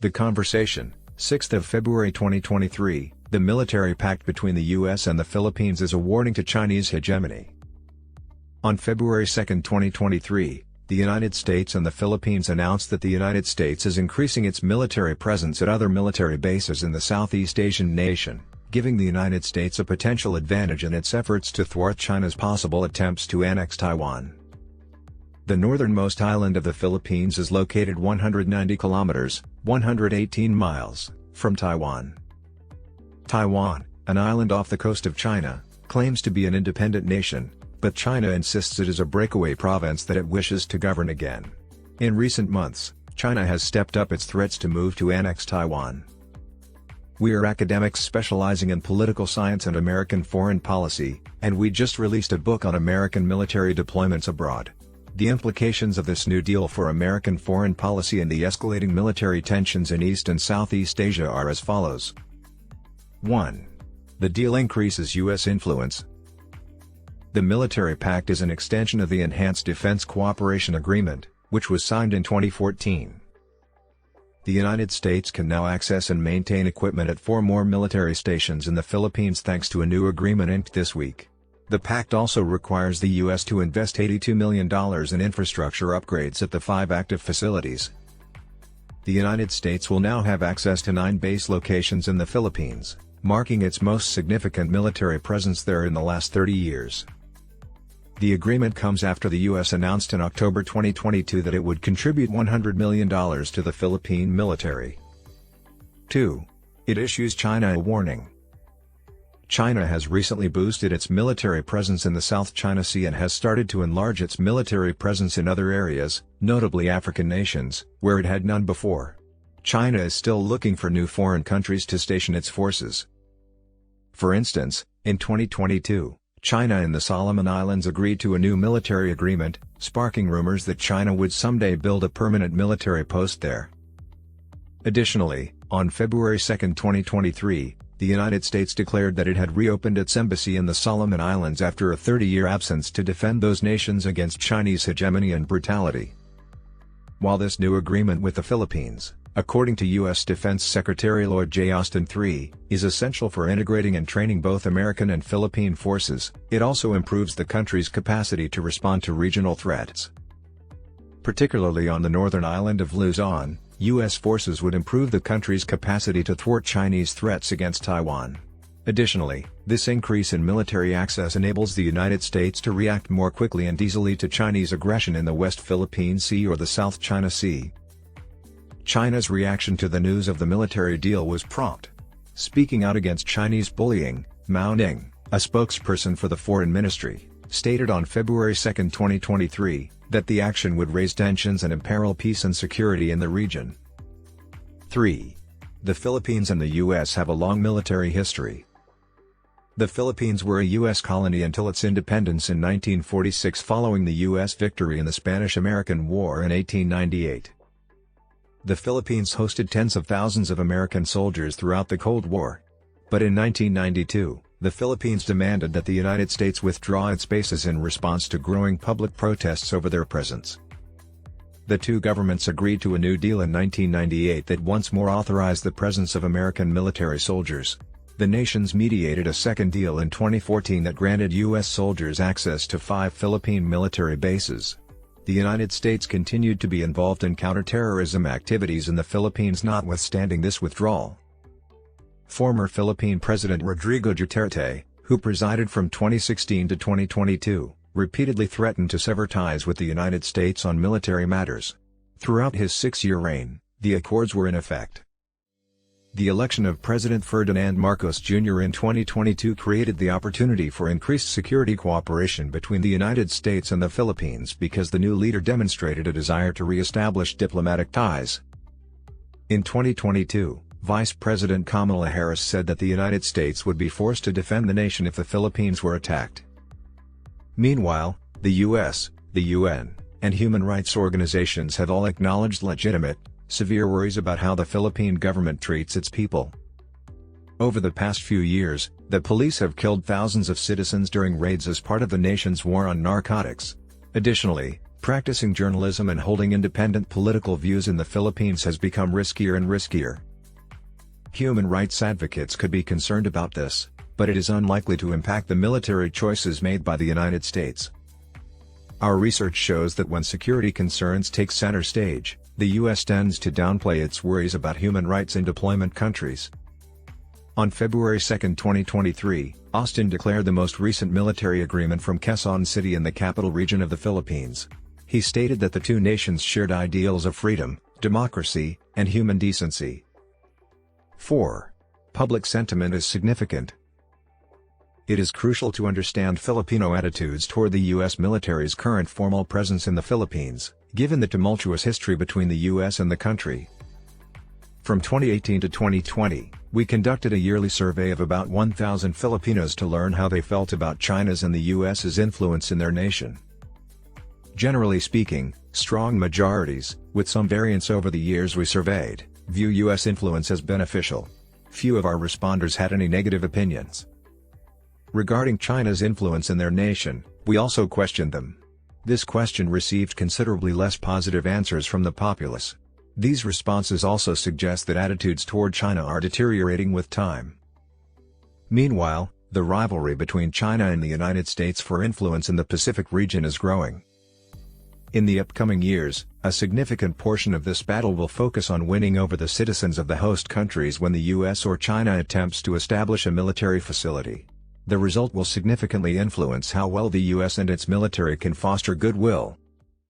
The Conversation, 6th of February 2023, the military pact between the U.S. and the Philippines is a warning to Chinese hegemony. On February 2, 2023, the United States and the Philippines announced that the United States is increasing its military presence at other military bases in the Southeast Asian nation, giving the United States a potential advantage in its efforts to thwart China's possible attempts to annex Taiwan. The northernmost island of the Philippines is located 190 kilometers, 118 miles, from Taiwan. Taiwan, an island off the coast of China, claims to be an independent nation, but China insists it is a breakaway province that it wishes to govern again. In recent months, China has stepped up its threats to move to annex Taiwan. We are academics specializing in political science and American foreign policy, and we just released a book on American military deployments abroad. The implications of this new deal for American foreign policy and the escalating military tensions in East and Southeast Asia are as follows. 1. The deal increases U.S. influence. The military pact is an extension of the Enhanced Defense Cooperation Agreement, which was signed in 2014. The United States can now access and maintain equipment at 4 more military stations in the Philippines thanks to a new agreement inked this week. The pact also requires the U.S. to invest $82 million in infrastructure upgrades at the 5 active facilities. The United States will now have access to 9 base locations in the Philippines, marking its most significant military presence there in the last 30 years. The agreement comes after the U.S. announced in October 2022 that it would contribute $100 million to the Philippine military. 2. It issues China a warning. China has recently boosted its military presence in the South China Sea and has started to enlarge its military presence in other areas, notably African nations, where it had none before. China is still looking for new foreign countries to station its forces. For instance, in 2022, China and the Solomon Islands agreed to a new military agreement, sparking rumors that China would someday build a permanent military post there. Additionally, on February 2, 2023, the United States declared that it had reopened its embassy in the Solomon Islands after a 30-year absence to defend those nations against Chinese hegemony and brutality. While this new agreement with the Philippines, according to U.S. Defense Secretary Lloyd J. Austin III, is essential for integrating and training both American and Philippine forces, it also improves the country's capacity to respond to regional threats. Particularly on the northern island of Luzon, U.S. forces would improve the country's capacity to thwart Chinese threats against Taiwan. Additionally, this increase in military access enables the United States to react more quickly and easily to Chinese aggression in the West Philippine Sea or the South China Sea. China's reaction to the news of the military deal was prompt. Speaking out against Chinese bullying, Mao Ning, a spokesperson for the Foreign Ministry, stated on February 2, 2023, that the action would raise tensions and imperil peace and security in the region. 3. The Philippines and the U.S. have a long military history. The Philippines were a U.S. colony until its independence in 1946 following the U.S. victory in the Spanish-American War in 1898. The Philippines hosted tens of thousands of American soldiers throughout the Cold War. But in 1992, the Philippines demanded that the United States withdraw its bases in response to growing public protests over their presence. The two governments agreed to a new deal in 1998 that once more authorized the presence of American military soldiers. The nations mediated a second deal in 2014 that granted U.S. soldiers access to 5 Philippine military bases. The United States continued to be involved in counterterrorism activities in the Philippines notwithstanding this withdrawal. Former Philippine President Rodrigo Duterte, who presided from 2016 to 2022, repeatedly threatened to sever ties with the United States on military matters. Throughout his 6-year reign, the accords were in effect. The election of President Ferdinand Marcos Jr. in 2022 created the opportunity for increased security cooperation between the United States and the Philippines because the new leader demonstrated a desire to re-establish diplomatic ties. In 2022, Vice President Kamala Harris said that the United States would be forced to defend the nation if the Philippines were attacked. Meanwhile, the U.S., the UN, and human rights organizations have all acknowledged legitimate, severe worries about how the Philippine government treats its people. Over the past few years, the police have killed thousands of citizens during raids as part of the nation's war on narcotics. Additionally, Practicing journalism and holding independent political views in the Philippines has become riskier and riskier. Human rights advocates could be concerned about this, but it is unlikely to impact the military choices made by the United States. Our research shows that when security concerns take center stage, the U.S. tends to downplay its worries about human rights in deployment countries. On February 2, 2023, Austin declared the most recent military agreement from Quezon City in the capital region of the Philippines. He stated that the two nations shared ideals of freedom, democracy, and human decency. 4. Public sentiment is significant. It is crucial to understand Filipino attitudes toward the U.S. military's current formal presence in the Philippines, given the tumultuous history between the U.S. and the country. From 2018 to 2020, we conducted a yearly survey of about 1,000 Filipinos to learn how they felt about China's and the U.S.'s influence in their nation. Generally speaking, strong majorities, with some variance over the years we surveyed, view U.S. influence as beneficial. Few of our responders had any negative opinions. Regarding China's influence in their nation, we also questioned them. This question received considerably less positive answers from the populace. These responses also suggest that attitudes toward China are deteriorating with time. Meanwhile, the rivalry between China and the United States for influence in the Pacific region is growing. In the upcoming years, a significant portion of this battle will focus on winning over the citizens of the host countries when the U.S. or China attempts to establish a military facility. The result will significantly influence how well the U.S. and its military can foster goodwill,